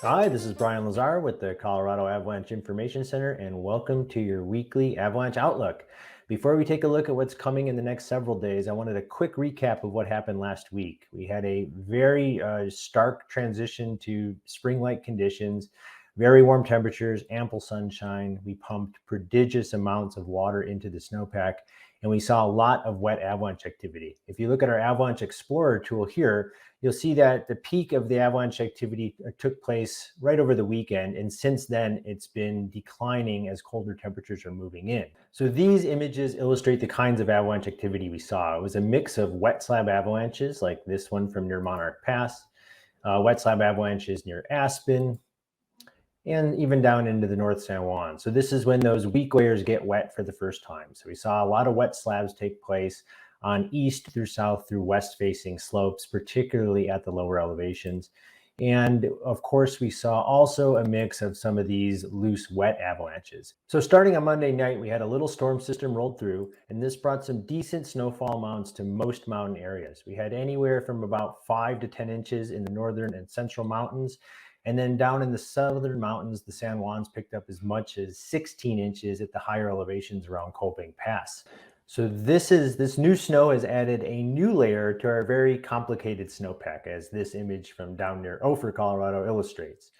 Hi, this is Brian Lazar with the Colorado Avalanche Information Center, and welcome to your weekly Avalanche Outlook. Before we take a look at what's coming in the next several days, I wanted a quick recap of what happened last week. We had a very stark transition to spring-like conditions, very warm temperatures, ample sunshine. We pumped prodigious amounts of water into the snowpack, and we saw a lot of wet avalanche activity. If you look at our Avalanche Explorer tool here, you'll see that the peak of the avalanche activity took place right over the weekend. And since then, it's been declining as colder temperatures are moving in. So these images illustrate the kinds of avalanche activity we saw. It was a mix of wet slab avalanches, like this one from near Monarch Pass, wet slab avalanches near Aspen, and even down into the North San Juan. So this is when those weak layers get wet for the first time. So we saw a lot of wet slabs take place on east through south through west facing slopes, particularly at the lower elevations. And of course, we saw also a mix of some of these loose wet avalanches. So starting on Monday night, we had a little storm system rolled through, and this brought some decent snowfall amounts to most mountain areas. We had anywhere from about 5 to 10 inches in the northern and central mountains. And then down in the southern mountains, the San Juans picked up as much as 16 inches at the higher elevations around Kolping Pass. So this new snow has added a new layer to our very complicated snowpack, as this image from down near Ophir, Colorado illustrates.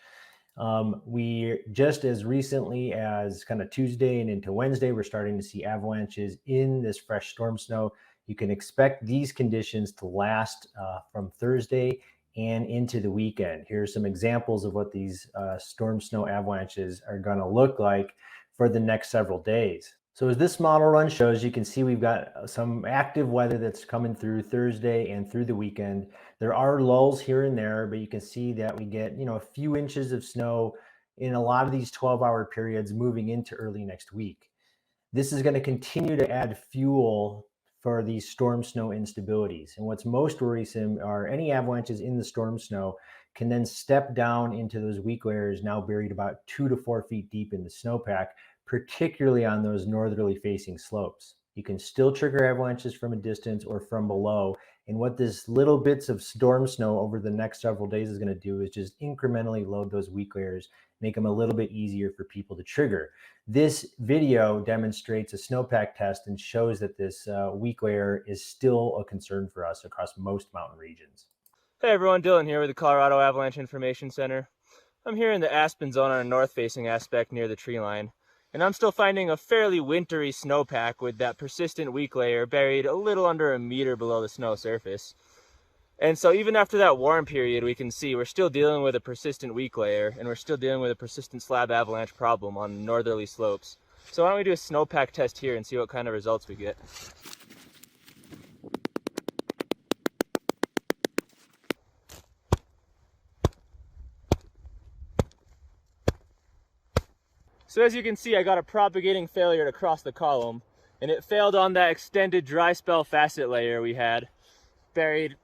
We just as recently as kind of Tuesday and into Wednesday, we're starting to see avalanches in this fresh storm snow. You can expect these conditions to last from Thursday and into the weekend. Here's some examples of what these storm snow avalanches are going to look like for the next several days. So as this model run shows, you can see we've got some active weather that's coming through Thursday and through the weekend. There are lulls here and there, but you can see that we get, a few inches of snow in a lot of these 12-hour periods moving into early next week. This is going to continue to add fuel for these storm snow instabilities. And what's most worrisome are any avalanches in the storm snow can then step down into those weak layers now buried about 2 to 4 feet deep in the snowpack, particularly on those northerly facing slopes. You can still trigger avalanches from a distance or from below. And what this little bits of storm snow over the next several days is going to do is just incrementally load those weak layers, make them a little bit easier for people to trigger. This video demonstrates a snowpack test and shows that this weak layer is still a concern for us across most mountain regions. Hey everyone, Dylan here with the Colorado Avalanche Information Center. I'm here in the Aspen zone on a north-facing aspect near the tree line, and I'm still finding a fairly wintry snowpack with that persistent weak layer buried a little under a meter below the snow surface. And so even after that warm period, we can see we're still dealing with a persistent weak layer, and we're still dealing with a persistent slab avalanche problem on northerly slopes. So why don't we do a snowpack test here and see what kind of results we get. So as you can see, I got a propagating failure to cross the column, and it failed on that extended dry spell facet layer we had, buried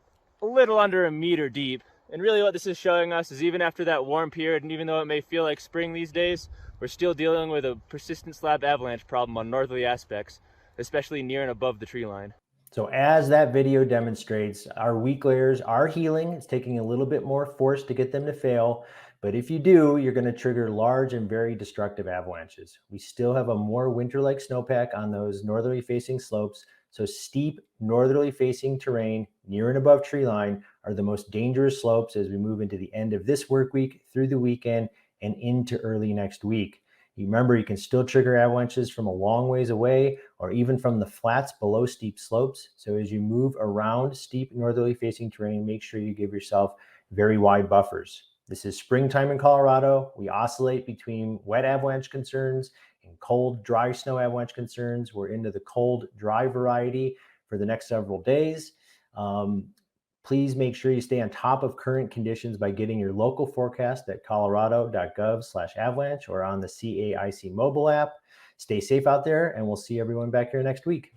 a little under a meter deep. And really what this is showing us is even after that warm period, and even though it may feel like spring these days, we're still dealing with a persistent slab avalanche problem on northerly aspects, especially near and above the tree line. So as that video demonstrates, our weak layers are healing. It's taking a little bit more force to get them to fail. But if you do, you're going to trigger large and very destructive avalanches. We still have a more winter-like snowpack on those northerly facing slopes. So steep northerly facing terrain near and above tree line are the most dangerous slopes as we move into the end of this work week, through the weekend, and into early next week. You remember, you can still trigger avalanches from a long ways away or even from the flats below steep slopes. So as you move around steep northerly facing terrain, make sure you give yourself very wide buffers. This is springtime in Colorado. We oscillate between wet avalanche concerns and cold, dry snow avalanche concerns. We're into the cold, dry variety for the next several days. Please make sure you stay on top of current conditions by getting your local forecast at colorado.gov/avalanche or on the CAIC mobile app. Stay safe out there, and we'll see everyone back here next week.